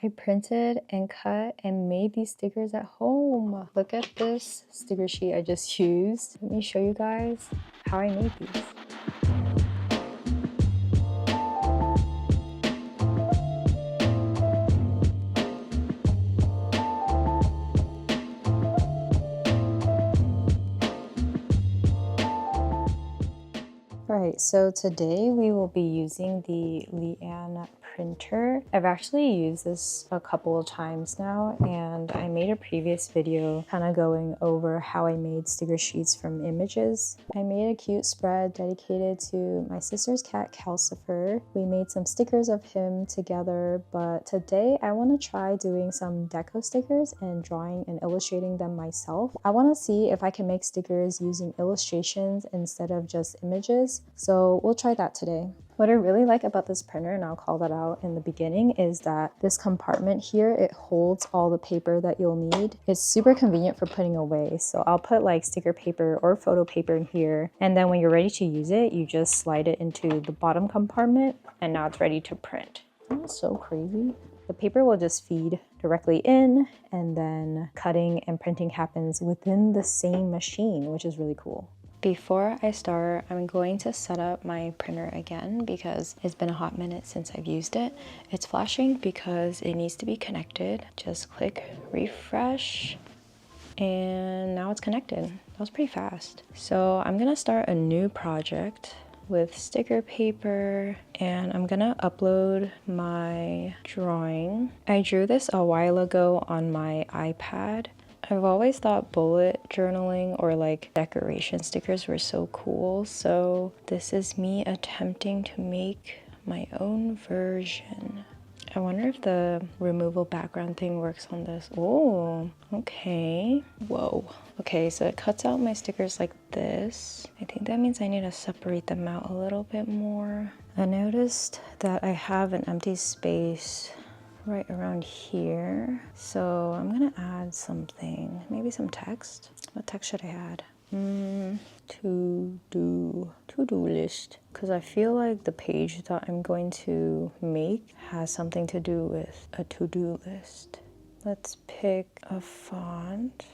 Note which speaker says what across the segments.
Speaker 1: I printed and cut and made these stickers at home. Look at this sticker sheet I just used. Let me show you guys how I made these. Alright, so today we will be using the Leanne printer. I've actually used this a couple of times now, and I made a previous video kind of going over how I made sticker sheets from images. I made a cute spread dedicated to my sister's cat, Calcifer. We made some stickers of him together, but today I want to try doing some deco stickers and drawing and illustrating them myself. I want to see if I can make stickers using illustrations instead of just images. So we'll try that today. What I really like about this printer, and I'll call that out in the beginning, is that this compartment here, it holds all the paper that you'll need. It's super convenient for putting away. So I'll put like sticker paper or photo paper in here. And then when you're ready to use it, you just slide it into the bottom compartment and now it's ready to print. That's so crazy. The paper will just feed directly in, and then cutting and printing happens within the same machine, which is really cool. Before I start, I'm going to set up my printer again because it's been a hot minute since I've used it. It's flashing because it needs to be connected. Just click refresh and now it's connected. That was pretty fast. So I'm gonna start a new project with sticker paper and I'm gonna upload my drawing. I drew this a while ago on my iPad. I've always thought bullet journaling or like decoration stickers were so cool, so this is me attempting to make my own version. I wonder if the removable background thing works on this. Oh, okay. Whoa. Okay, so it cuts out my stickers like this. I think that means I need to separate them out a little bit more. I noticed that I have an empty space right around here. So I'm gonna add something, maybe some text. What text should I add? To-do list. Because I feel like the page that I'm going to make has something to do with a to-do list. Let's pick a font.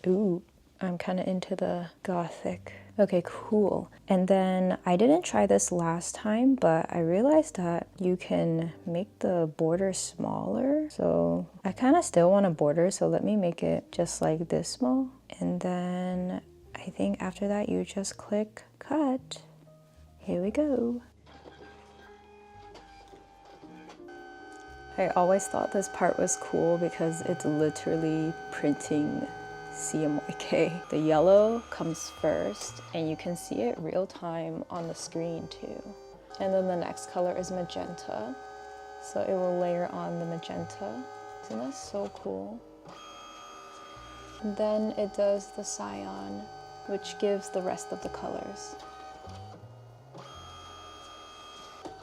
Speaker 1: Ooh, I'm kind of into the gothic. Okay, cool. And then I didn't try this last time, but I realized that you can make the border smaller. So I kind of still want a border, so let me make it just like this small. And then I think after that you just click cut. Here we go. I always thought this part was cool because it's literally printing CMYK. The yellow comes first and you can see it real time on the screen too. And then the next color is magenta. So it will layer on the magenta. Isn't that so cool? And then it does the cyan, which gives the rest of the colors.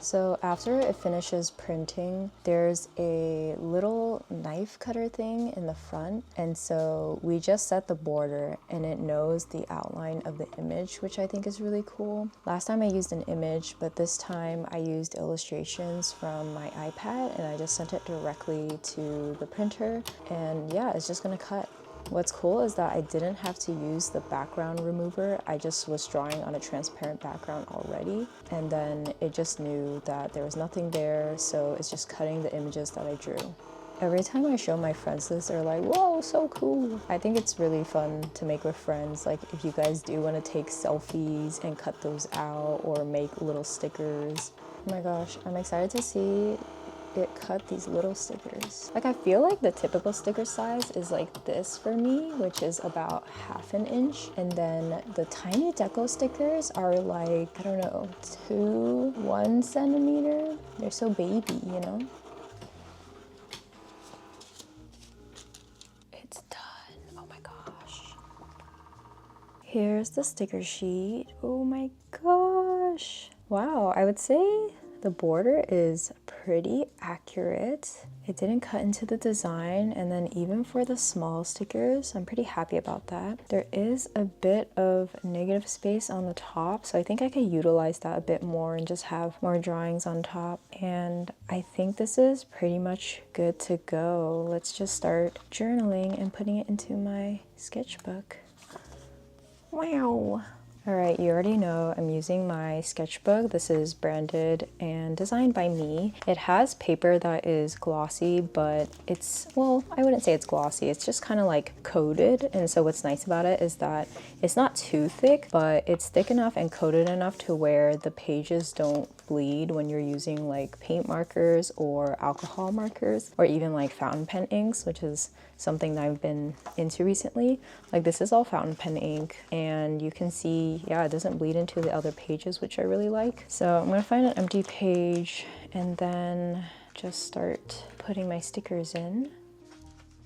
Speaker 1: So after it finishes printing, there's a little knife cutter thing in the front. And so we just set the border and it knows the outline of the image, which I think is really cool. Last time I used an image, but this time I used illustrations from my iPad and I just sent it directly to the printer. And yeah, it's just gonna cut. What's cool is that I didn't have to use the background remover. I just was drawing on a transparent background already. And then it just knew that there was nothing there. So it's just cutting the images that I drew. Every time I show my friends this, they're like, whoa, so cool. I think it's really fun to make with friends. Like if you guys do want to take selfies and cut those out or make little stickers. Oh my gosh, I'm excited to see it cut these little stickers. Like I feel like the typical sticker size is like this for me, which is about 1/2 inch. And then the tiny deco stickers are like, I don't know, 1 centimeter. They're so baby, you know? It's done. Oh my gosh. Here's the sticker sheet. Oh my gosh. Wow, I would say the border is pretty accurate. It didn't cut into the design, and then even for the small stickers, I'm pretty happy about that. There is a bit of negative space on the top, so I think I could utilize that a bit more and just have more drawings on top. And I think this is pretty much good to go. Let's just start journaling and putting it into my sketchbook. Wow. All right, you already know I'm using my sketchbook. This is branded and designed by me. It has paper that is glossy, but it's, well, I wouldn't say it's glossy. It's just kind of like coated. And so what's nice about it is that it's not too thick, but it's thick enough and coated enough to where the pages don't bleed when you're using like paint markers or alcohol markers, or even like fountain pen inks, which is something that I've been into recently. Like this is all fountain pen ink, and you can see, yeah, it doesn't bleed into the other pages, which I really like. So I'm gonna find an empty page and then just start putting my stickers in.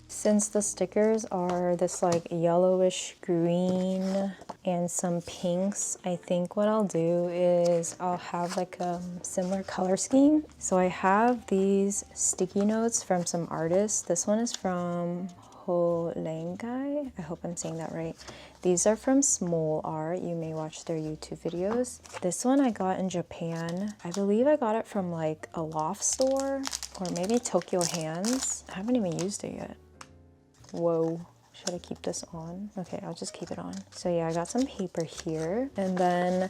Speaker 1: Since the stickers are this like yellowish green and some pinks, I think what I'll do is I'll have like a similar color scheme. So I have these sticky notes from some artists. This one is from Holengai. I hope I'm saying that right. These are from Small Art. You may watch their YouTube videos. This one I got in Japan. I believe I got it from like a loft store or maybe Tokyo Hands. I haven't even used it yet. Whoa, should I keep this on? Okay, I'll just keep it on. So yeah, I got some paper here. And then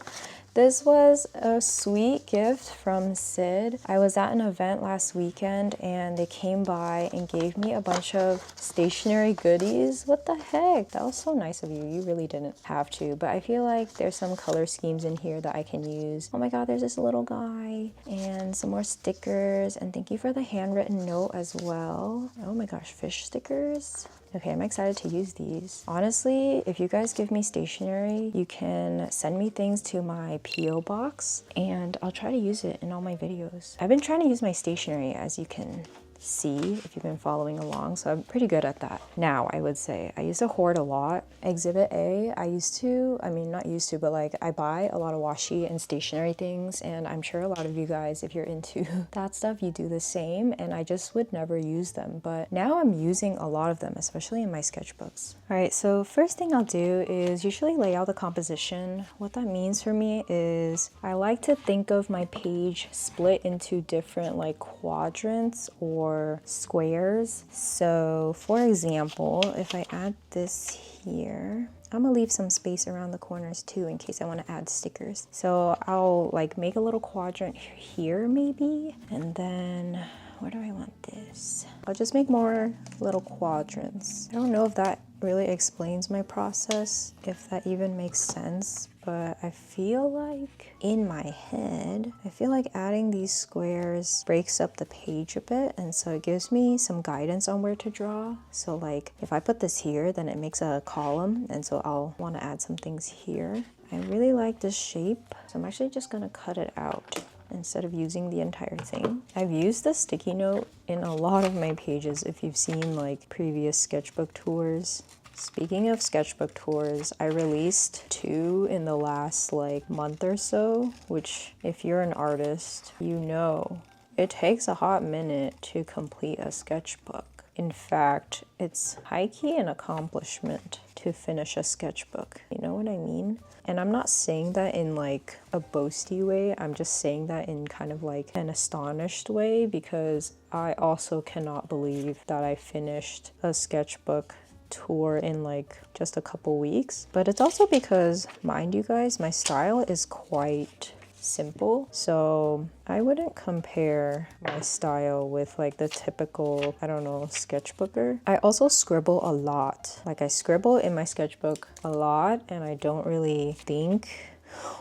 Speaker 1: this was a sweet gift from Sid. I was at an event last weekend and they came by and gave me a bunch of stationery goodies. What the heck? That was so nice of you. You really didn't have to, but I feel like there's some color schemes in here that I can use. Oh my God, there's this little guy and some more stickers, and thank you for the handwritten note as well. Oh my gosh, fish stickers. Okay, I'm excited to use these. Honestly, if you guys give me stationery, you can send me things to my PO box and I'll try to use it in all my videos. I've been trying to use my stationery, as you can see if you've been following along, so I'm pretty good at that now. I would say I used to hoard a lot. Exhibit A, I used to, I mean not used to, but like I buy a lot of washi and stationery things, and I'm sure a lot of you guys, if you're into that stuff, you do the same, and I just would never use them, but now I'm using a lot of them, especially in my sketchbooks. All right, so first thing I'll do is usually lay out the composition. What that means for me is I like to think of my page split into different like quadrants or squares. So for example, if I add this here, I'm gonna leave some space around the corners too in case I want to add stickers. So I'll like make a little quadrant here maybe, and then where do I want this? I'll just make more little quadrants. I don't know if that really explains my process, if that even makes sense, but I feel like in my head, I feel like adding these squares breaks up the page a bit, and so it gives me some guidance on where to draw. So like if I put this here, then it makes a column, and so I'll want to add some things here. I really like this shape, so I'm actually just gonna cut it out instead of using the entire thing. I've used the sticky note in a lot of my pages if you've seen like previous sketchbook tours. Speaking of sketchbook tours, I released 2 in the last like month or so, which if you're an artist, you know it takes a hot minute to complete a sketchbook. In fact, it's high-key an accomplishment to finish a sketchbook. You know what I mean? And I'm not saying that in like a boasty way, I'm just saying that in kind of like an astonished way, because I also cannot believe that I finished a sketchbook tour in like just a couple weeks. But it's also because, mind you guys, my style is quite simple, so I wouldn't compare my style with like the typical, I don't know, sketchbooker. I also scribble a lot. Like I scribble in my sketchbook a lot, and I don't really think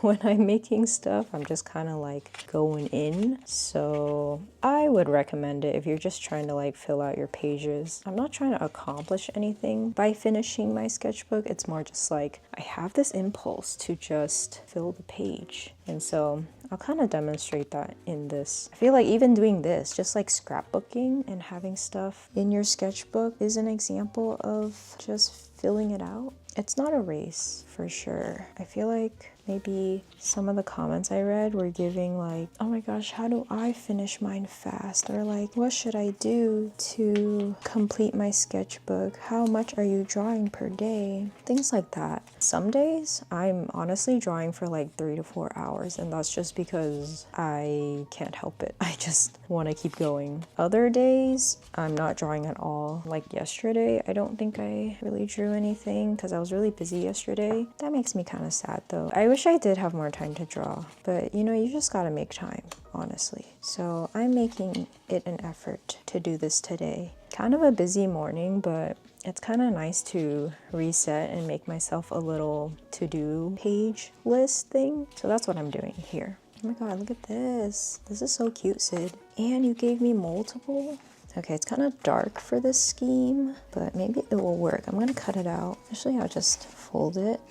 Speaker 1: when I'm making stuff. I'm just kind of like going in. So I would recommend it if you're just trying to like fill out your pages. I'm not trying to accomplish anything by finishing my sketchbook. It's more just like I have this impulse to just fill the page. And so I'll kind of demonstrate that in this. I feel like even doing this, just like scrapbooking and having stuff in your sketchbook is an example of just filling it out. It's not a race for sure. I feel like maybe some of the comments I read were giving like, oh my gosh, how do I finish mine fast? Or like, what should I do to complete my sketchbook? How much are you drawing per day? Things like that. Some days I'm honestly drawing for like 3 to 4 hours, and that's just because I can't help it. I just want to keep going. Other days I'm not drawing at all. Like yesterday, I don't think I really drew anything because I was really busy yesterday. That makes me kind of sad though. I wish I did have more time to draw, but you know, you just gotta make time, honestly. So I'm making it an effort to do this today. Kind of a busy morning, but it's kind of nice to reset and make myself a little to-do page list thing. So that's what I'm doing here. Oh my god, look at this. This is so cute, Sid. And you gave me multiple? Okay, it's kind of dark for this scheme, but maybe it will work. I'm gonna cut it out. Actually, I'll just fold it.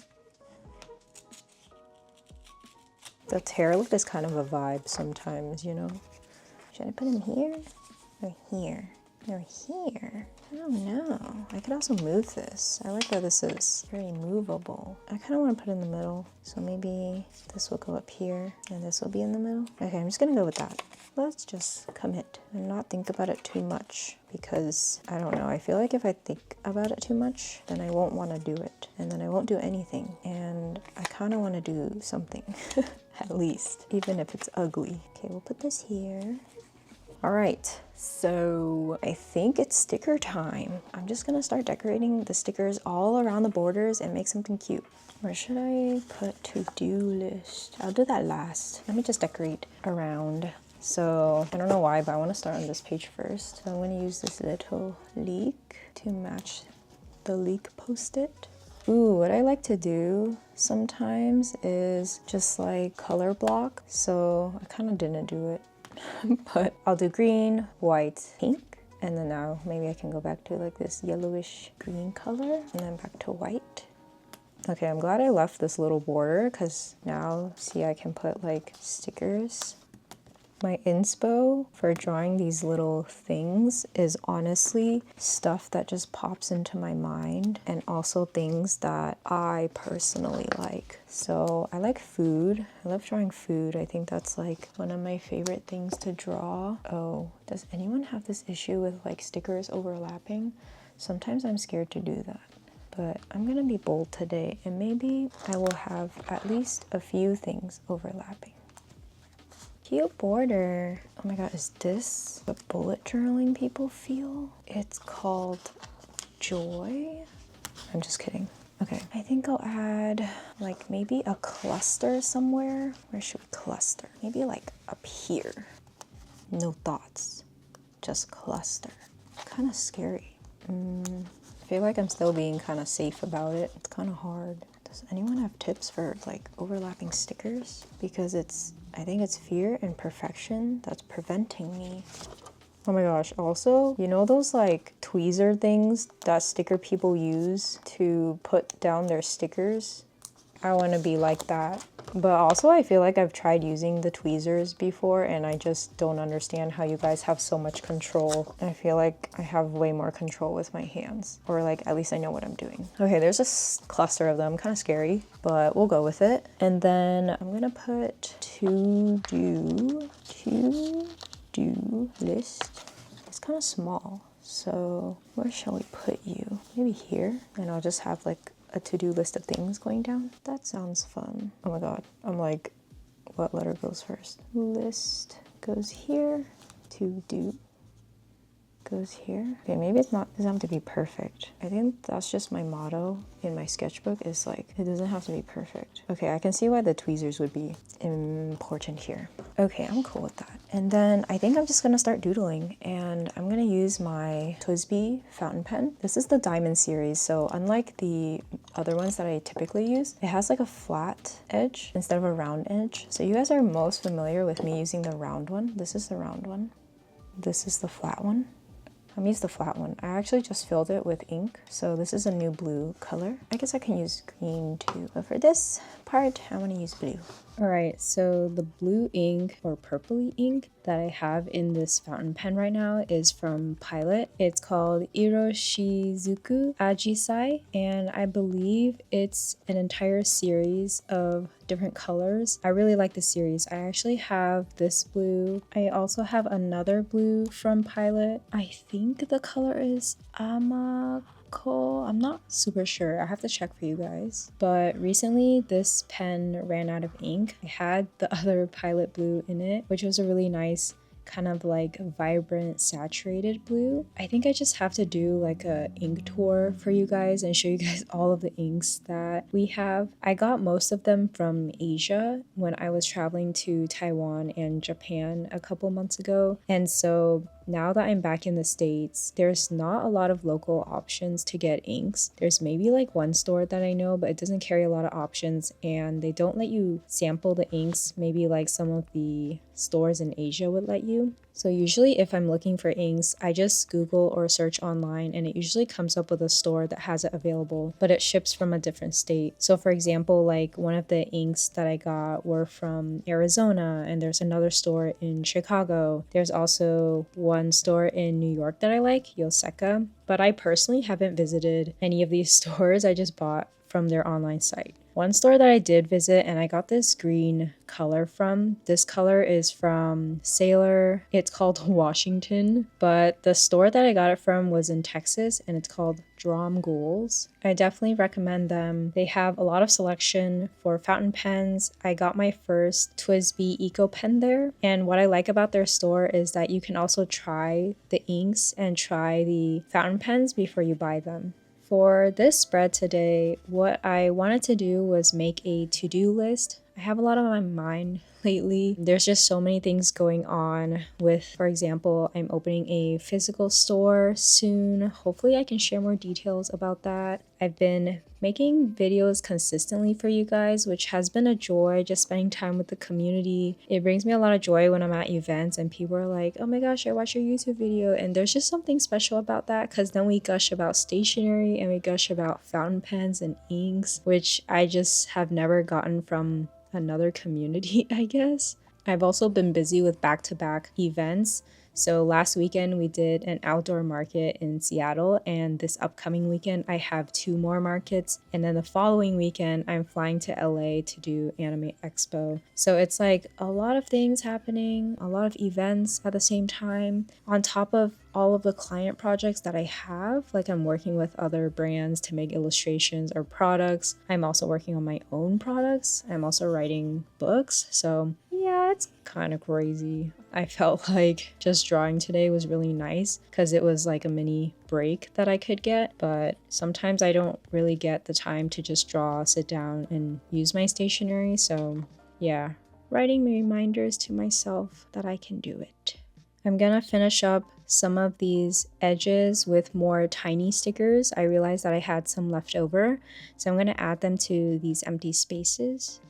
Speaker 1: The tear lift is kind of a vibe sometimes, you know? Should I put him here? Or here? Or here? I don't know. I could also move this. I like that this is very movable. I kind of want to put it in the middle. So maybe this will go up here and this will be in the middle. Okay, I'm just gonna go with that. Let's just commit and not think about it too much, because I don't know, I feel like if I think about it too much, then I won't want to do it, and then I won't do anything, and I kind of want to do something at least, even if it's ugly. Okay, we'll put this here. All right, so I think it's sticker time. I'm just gonna start decorating the stickers all around the borders and make something cute. Where should I put to-do list? I'll do that last. Let me just decorate around. So I don't know why, but I want to start on this page first. So I'm going to use this little leek to match the leek post-it. Ooh, what I like to do sometimes is just like color block. So I kind of didn't do it, but I'll do green, white, pink. And then now maybe I can go back to like this yellowish green color and then back to white. Okay, I'm glad I left this little border because now see I can put like stickers. My inspo for drawing these little things is honestly stuff that just pops into my mind, and also things that I personally like. So I like food. I love drawing food. I think that's like one of my favorite things to draw. Oh, does anyone have this issue with like stickers overlapping? Sometimes I'm scared to do that. But I'm gonna be bold today, and maybe I will have at least a few things overlapping. Cute border. Oh my god, is this what bullet journaling people feel? It's called Joy. I'm just kidding. Okay, I think I'll add like maybe a cluster somewhere. Where should we cluster? Maybe like up here. No thoughts, just cluster. Kind of scary. I feel like I'm still being kind of safe about it. It's kind of hard. Does anyone have tips for like overlapping stickers? Because I think it's fear and perfection that's preventing me. Oh my gosh, also, you know those like tweezer things that sticker people use to put down their stickers? I want to be like that. But also I feel like I've tried using the tweezers before and I just don't understand how you guys have so much control. I feel like I have way more control with my hands, or like at least I know what I'm doing. Okay, there's a cluster of them, kind of scary, but we'll go with it. And then I'm gonna put to-do list. It's kind of small, so where shall we put you? Maybe here, and I'll just have like a to-do list of things going down. That sounds fun. Oh my god, I'm like, what letter goes first? List goes here, to-do goes here. Okay, maybe it doesn't have to be perfect. I think that's just my motto in my sketchbook, is like, it doesn't have to be perfect. Okay, I can see why the tweezers would be important here. Okay, I'm cool with that. And then I think I'm just gonna start doodling, and I'm gonna use my TWSBI fountain pen. This is the Diamond series, so unlike the other ones that I typically use, it has like a flat edge instead of a round edge. So you guys are most familiar with me using the round one. This is the round one. This is the flat one. I'm gonna use the flat one. I actually just filled it with ink, so this is a new blue color. I guess I can use green too, but for this part, I'm gonna use blue. Alright, so the blue ink or purpley ink that I have in this fountain pen right now is from Pilot. It's called Iroshizuku Ajisai, and I believe it's an entire series of different colors. I really like the series. I actually have this blue. I also have another blue from Pilot. I think the color is I'm not super sure. I have to check for you guys. But recently this pen ran out of ink. I had the other Pilot blue in it, which was a really nice kind of like vibrant saturated blue. I think I just have to do like a ink tour for you guys and show you guys all of the inks that we have. I got most of them from Asia when I was traveling to Taiwan and Japan a couple months ago, and so now that I'm back in the States, there's not a lot of local options to get inks. There's maybe like one store that I know, but it doesn't carry a lot of options, and they don't let you sample the inks, maybe like some of the stores in Asia would let you. So usually if I'm looking for inks, I just Google or search online, and it usually comes up with a store that has it available, but it ships from a different state. So for example, like one of the inks that I got were from Arizona, and there's another store in Chicago. There's also one store in New York that I like, Yoseka, but I personally haven't visited any of these stores. I just bought from their online site. One store that I did visit and I got this green color from. This color is from Sailor. It's called Washington, but the store that I got it from was in Texas and it's called Drom Ghouls. I definitely recommend them. They have a lot of selection for fountain pens. I got my first TWSBI Eco pen there, and what I like about their store is that you can also try the inks and try the fountain pens before you buy them. For this spread today, what I wanted to do was make a to-do list. I have a lot on my mind lately. There's just so many things going on with, for example, I'm opening a physical store soon. Hopefully I can share more details about that. I've been making videos consistently for you guys, which has been a joy, just spending time with the community. It brings me a lot of joy when I'm at events and people are like, oh my gosh, I watched your YouTube video. And there's just something special about that, because then we gush about stationery and we gush about fountain pens and inks, which I just have never gotten from another community, I guess. I've also been busy with back-to-back events. So last weekend we did an outdoor market in Seattle, and this upcoming weekend I have 2 more markets, and then the following weekend I'm flying to LA to do Anime Expo. So it's like a lot of things happening, a lot of events at the same time, on top of all of the client projects that I have. Like I'm working with other brands to make illustrations or products. I'm also working on my own products. I'm also writing books. So yeah, it's kind of crazy. I felt like just drawing today was really nice because it was like a mini break that I could get, but sometimes I don't really get the time to just draw, sit down, and use my stationery. So yeah, writing reminders to myself that I can do it. I'm gonna finish up some of these edges with more tiny stickers. I realized that I had some left over, so I'm gonna add them to these empty spaces.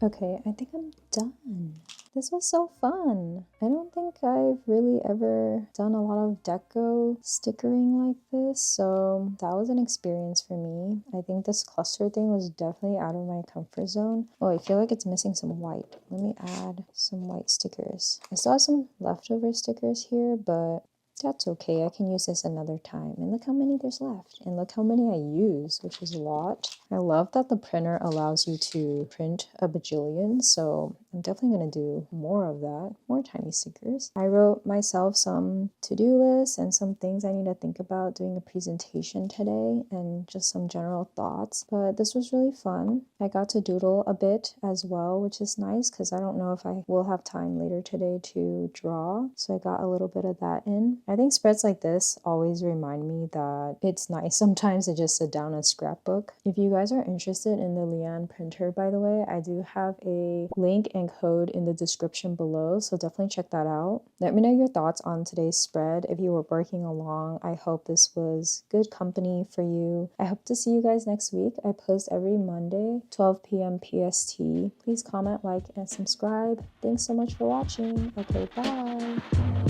Speaker 1: Okay, I think I'm done. This was so fun. I don't think I've really ever done a lot of deco stickering like this, so that was an experience for me. I think this cluster thing was definitely out of my comfort zone. Oh, I feel like it's missing some white. Let me add some white stickers. I still have some leftover stickers here, but that's okay. I can use this another time. And look how many there's left. And look how many I use, which is a lot. I love that the printer allows you to print a bajillion, so I'm definitely going to do more of that, more tiny stickers. I wrote myself some to-do lists and some things I need to think about doing a presentation today, and just some general thoughts, but this was really fun. I got to doodle a bit as well, which is nice because I don't know if I will have time later today to draw, so I got a little bit of that in. I think spreads like this always remind me that it's nice sometimes to just sit down and scrapbook. If you guys are interested in the Leanne printer, by the way, I do have a link and code in the description below, so definitely check that out. Let me know your thoughts on today's spread. If you were working along, I hope this was good company for you. I hope to see you guys next week. I post every Monday, 12 p.m. PST. Please comment, like, and subscribe. Thanks so much for watching. Okay, bye.